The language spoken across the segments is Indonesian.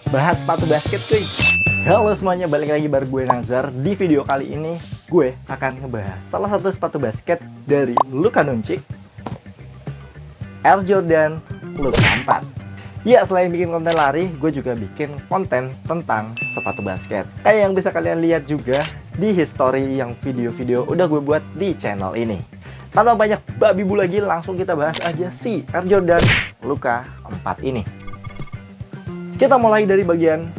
bahas sepatu basket cuy. Halo semuanya, balik lagi bareng gue Nazar. Di video kali ini gue akan ngebahas salah satu sepatu basket dari Luka Doncic, Air Jordan Luka 4. Ya, selain bikin konten lari, gue juga bikin konten tentang sepatu basket. Kayak yang bisa kalian lihat juga di history yang video-video udah gue buat di channel ini. Tanpa banyak babi bu lagi, langsung kita bahas aja si Air Jordan Luka 4 ini. Kita mulai dari bagian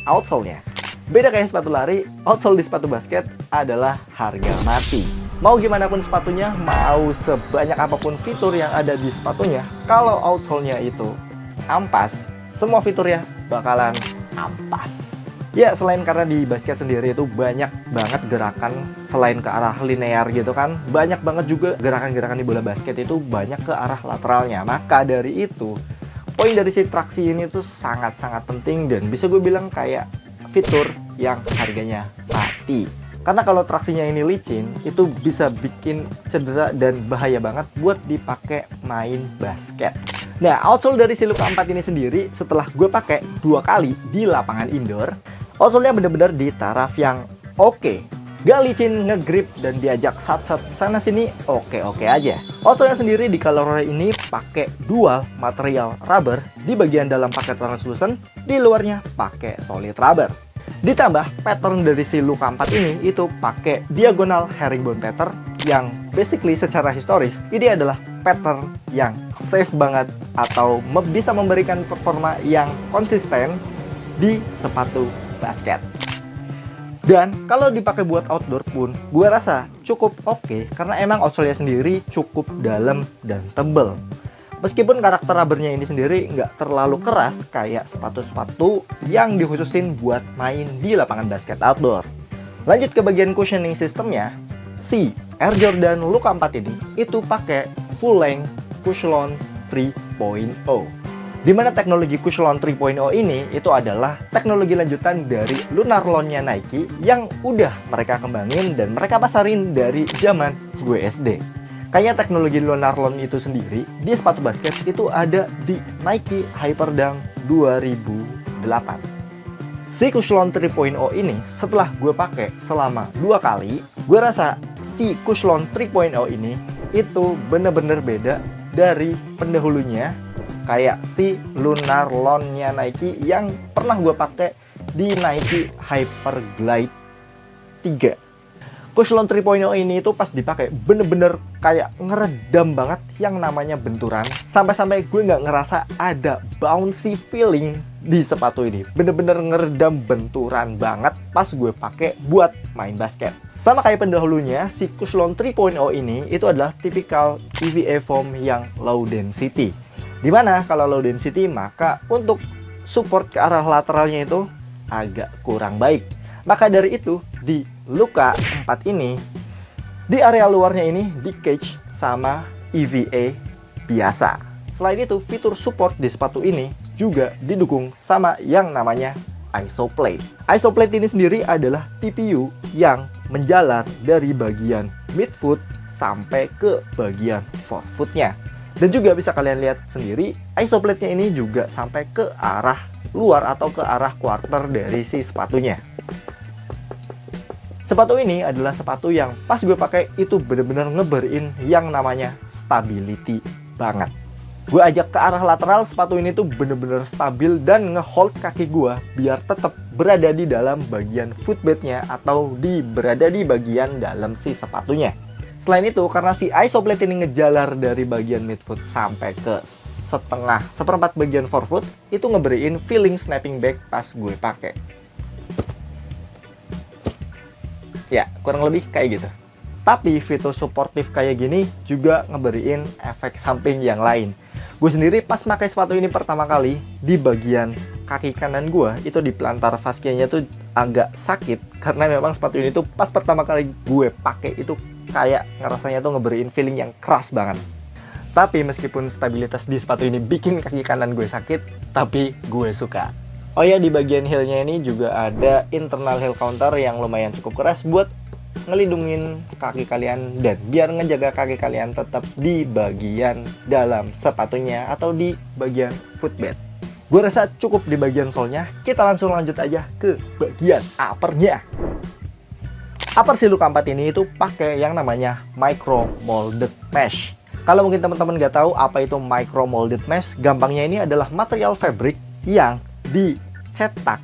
outsole-nya. Beda kayak sepatu lari, outsole di sepatu basket adalah harga mati. Mau gimana pun sepatunya, mau sebanyak apapun fitur yang ada di sepatunya, kalau outsole-nya itu ampas, semua fiturnya bakalan ampas. Ya, selain karena di basket sendiri itu banyak banget gerakan selain ke arah linear gitu kan, banyak banget juga gerakan-gerakan di bola basket itu banyak ke arah lateralnya. Maka dari itu, poin dari si traksi ini tuh sangat-sangat penting dan bisa gue bilang kayak fitur yang harganya mati. Karena kalau traksinya ini licin, itu bisa bikin cedera dan bahaya banget buat dipakai main basket. Nah, outsole dari si Luka 4 ini sendiri setelah gue pakai 2 kali di lapangan indoor, outsole-nya bener-bener di taraf yang oke. Gak licin, ngegrip, dan diajak sat-sat sana-sini oke-oke aja. Outsole-nya sendiri di color ini pakai dual material rubber. Di bagian dalam pakai translucent, di luarnya pakai solid rubber. Ditambah pattern dari si Luka 4 ini itu pakai diagonal herringbone pattern yang basically secara historis ini adalah pattern yang safe banget atau bisa memberikan performa yang konsisten di sepatu basket. Dan kalau dipakai buat outdoor pun, gue rasa cukup oke karena emang outsole-nya sendiri cukup dalam dan tebel. Meskipun karakter rubbernya ini sendiri nggak terlalu keras kayak sepatu-sepatu yang dikhususin buat main di lapangan basket outdoor. Lanjut ke bagian cushioning sistemnya, si Air Jordan Luka 4 ini itu pakai full length Cushlon 3.0. Dimana teknologi Cushlon 3.0 ini itu adalah teknologi lanjutan dari Lunarlon-nya Nike yang udah mereka kembangin dan mereka pasarin dari zaman gue SD. Kayak teknologi Lunarlon itu sendiri di sepatu basket itu ada di Nike Hyperdunk 2008. Si Cushlon 3.0 ini setelah gue pakai selama 2 kali, gue rasa si Cushlon 3.0 ini itu bener-bener beda dari pendahulunya, kayak si Lunarlon-nya Nike yang pernah gue pakai di Nike Hyperglide 3. Cushlon 3.0 ini itu pas dipakai bener-bener kayak ngeredam banget yang namanya benturan. Sampai-sampai gue nggak ngerasa ada bouncy feeling di sepatu ini. Bener-bener ngeredam benturan banget pas gue pakai buat main basket. Sama kayak pendahulunya, si Cushlon 3.0 ini itu adalah tipikal EVA foam yang low density. Dimana kalau low density maka untuk support ke arah lateralnya itu agak kurang baik. Maka dari itu di Luka 4 ini di area luarnya ini di cage sama EVA biasa. Selain itu fitur support di sepatu ini juga didukung sama yang namanya isoplate. Isoplate ini sendiri adalah TPU yang menjalar dari bagian midfoot sampai ke bagian forefootnya. Dan juga bisa kalian lihat sendiri, isoplate-nya ini juga sampai ke arah luar atau ke arah quarter dari si sepatunya. Sepatu ini adalah sepatu yang pas gue pakai itu bener-bener ngeberin yang namanya stability banget. Gue ajak ke arah lateral, sepatu ini tuh bener-bener stabil dan ngehold kaki gue biar tetap berada di dalam bagian footbednya atau berada di bagian dalam si sepatunya. Selain itu, karena si isoplate ini ngejalar dari bagian midfoot sampai ke seperempat bagian forefoot, itu ngeberiin feeling snapping back pas gue pakai. Ya, kurang lebih kayak gitu. Tapi fitur suportif kayak gini juga ngeberiin efek samping yang lain. Gue sendiri pas pakai sepatu ini pertama kali, di bagian kaki kanan gue, itu di plantar fascianya tuh agak sakit. Karena memang sepatu ini tuh pas pertama kali gue pakai itu kayak ngerasanya tuh ngeberiin feeling yang keras banget. Tapi meskipun stabilitas di sepatu ini bikin kaki kanan gue sakit, tapi gue suka. Oh ya, di bagian heelnya ini juga ada internal heel counter yang lumayan cukup keras buat ngelindungin kaki kalian dan biar ngejaga kaki kalian tetap di bagian dalam sepatunya atau di bagian footbed. Gue rasa cukup di bagian solnya, kita langsung lanjut aja ke bagian uppernya. Upper si Luka 4 ini itu pakai yang namanya micro molded mesh. Kalau mungkin teman-teman nggak tahu apa itu micro molded mesh, gampangnya ini adalah material fabric yang dicetak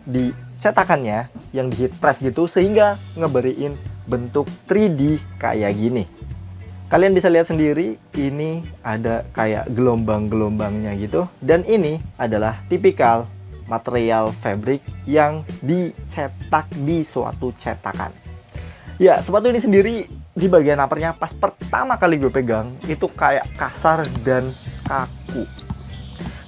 di cetakannya, yang di heat press gitu, sehingga ngeberiin bentuk 3D kayak gini. Kalian bisa lihat sendiri, ini ada kayak gelombang-gelombangnya gitu. Dan ini adalah tipikal material fabric yang dicetak di suatu cetakan. Ya, sepatu ini sendiri di bagian uppernya pas pertama kali gue pegang, itu kayak kasar dan kaku.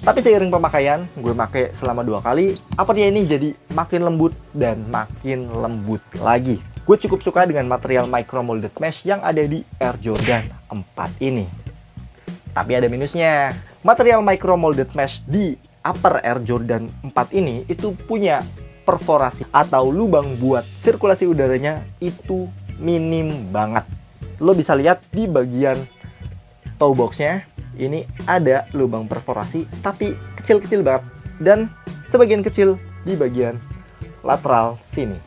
Tapi seiring pemakaian, gue pakai selama 2 kali, uppernya ini jadi makin lembut dan makin lembut lagi. Gue cukup suka dengan material micro molded mesh yang ada di Air Jordan 4 ini. Tapi ada minusnya. Material micro molded mesh di upper Air Jordan 4 ini itu punya perforasi atau lubang buat sirkulasi udaranya itu minim banget. Lo bisa lihat di bagian toe boxnya ini ada lubang perforasi tapi kecil-kecil banget, dan sebagian kecil di bagian lateral sini.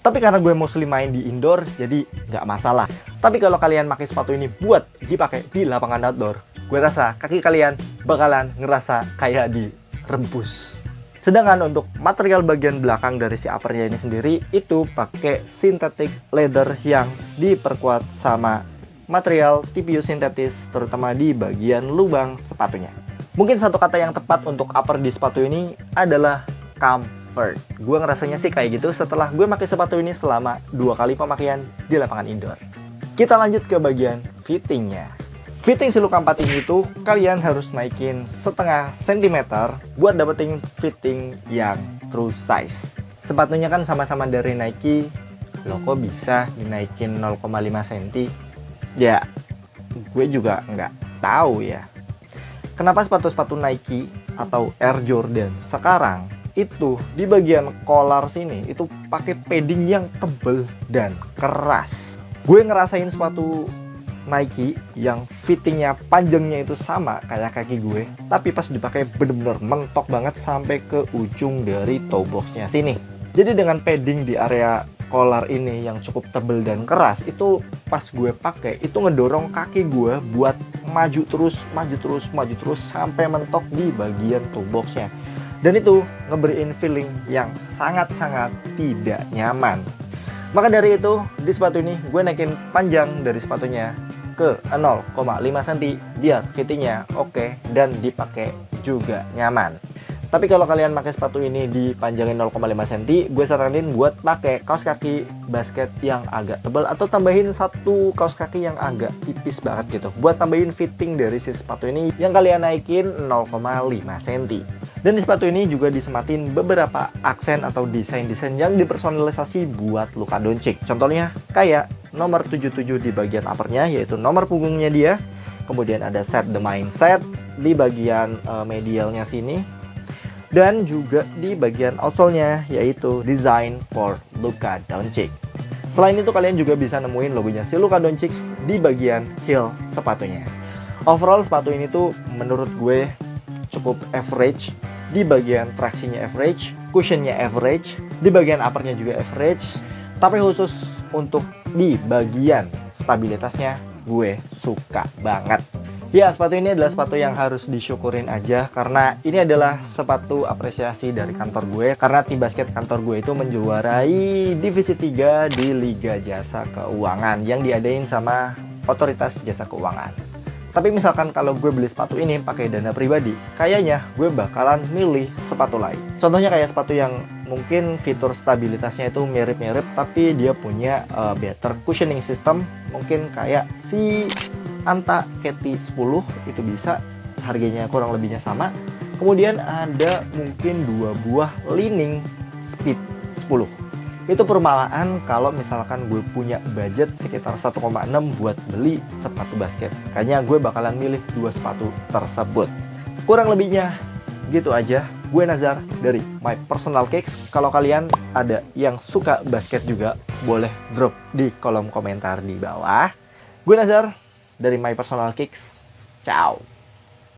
Tapi karena gue mostly main di indoor, jadi nggak masalah. Tapi kalau kalian pakai sepatu ini buat dipakai di lapangan outdoor, gue rasa kaki kalian bakalan ngerasa kayak direbus. Sedangkan untuk material bagian belakang dari si uppernya ini sendiri, itu pakai synthetic leather yang diperkuat sama material TPU sintetis, terutama di bagian lubang sepatunya. Mungkin satu kata yang tepat untuk upper di sepatu ini adalah comfort. Gue ngerasanya sih kayak gitu setelah gue pakai sepatu ini selama 2 kali pemakaian di lapangan indoor. Kita lanjut ke bagian fittingnya. Fitting si Luka 4 ini tuh kalian harus naikin setengah sentimeter buat dapetin fitting yang true size. Sepatunya kan sama-sama dari Nike, lo kok bisa dinaikin 0,5 cm? Ya, gue juga nggak tahu ya. Kenapa sepatu-sepatu Nike atau Air Jordan sekarang itu di bagian collar sini itu pakai padding yang tebel dan keras. Gue ngerasain sepatu Nike yang fittingnya panjangnya itu sama kayak kaki gue, tapi pas dipakai bener-bener mentok banget sampai ke ujung dari toe boxnya sini. Jadi dengan padding di area collar ini yang cukup tebel dan keras, itu pas gue pakai itu ngedorong kaki gue buat maju terus sampai mentok di bagian toe boxnya. Dan itu ngeberiin feeling yang sangat-sangat tidak nyaman. Maka dari itu, di sepatu ini gue naikin panjang dari sepatunya ke 0,5 cm biar fittingnya oke dan dipakai juga nyaman. Tapi kalau kalian pakai sepatu ini dipanjangin 0,5 cm, gue saranin buat pakai kaos kaki basket yang agak tebal atau tambahin satu kaos kaki yang agak tipis banget gitu, buat tambahin fitting dari si sepatu ini yang kalian naikin 0,5 cm. Dan di sepatu ini juga disematin beberapa aksen atau desain-desain yang dipersonalisasi buat Luka Doncic. Contohnya kayak nomor 77 di bagian uppernya, yaitu nomor punggungnya dia. Kemudian ada set the mindset di bagian medialnya sini. Dan juga di bagian outsole-nya, yaitu design for Luka Doncic. Selain itu kalian juga bisa nemuin logonya si Luka Doncic di bagian heel sepatunya. Overall sepatu ini tuh menurut gue cukup average. Di bagian traksinya average, cushionnya average, di bagian uppernya juga average. Tapi khusus untuk di bagian stabilitasnya gue suka banget. Ya, sepatu ini adalah sepatu yang harus disyukurin aja karena ini adalah sepatu apresiasi dari kantor gue, karena tim basket kantor gue itu menjuarai divisi 3 di Liga Jasa Keuangan yang diadain sama Otoritas Jasa Keuangan. Tapi misalkan kalau gue beli sepatu ini pakai dana pribadi, kayaknya gue bakalan milih sepatu lain. Contohnya kayak sepatu yang mungkin fitur stabilitasnya itu mirip-mirip tapi dia punya better cushioning system, mungkin kayak si Anta Keti 10 itu bisa, harganya kurang lebihnya sama. Kemudian ada mungkin 2 buah Li-Ning Speed 10. Itu perumpamaan kalau misalkan gue punya budget sekitar 1,6 buat beli sepatu basket. Kayaknya gue bakalan milih 2 sepatu tersebut. Kurang lebihnya gitu aja. Gue Nazar dari My Personal Kicks. Kalau kalian ada yang suka basket juga, boleh drop di kolom komentar di bawah. Gue Nazar dari My Personal Kicks. Ciao.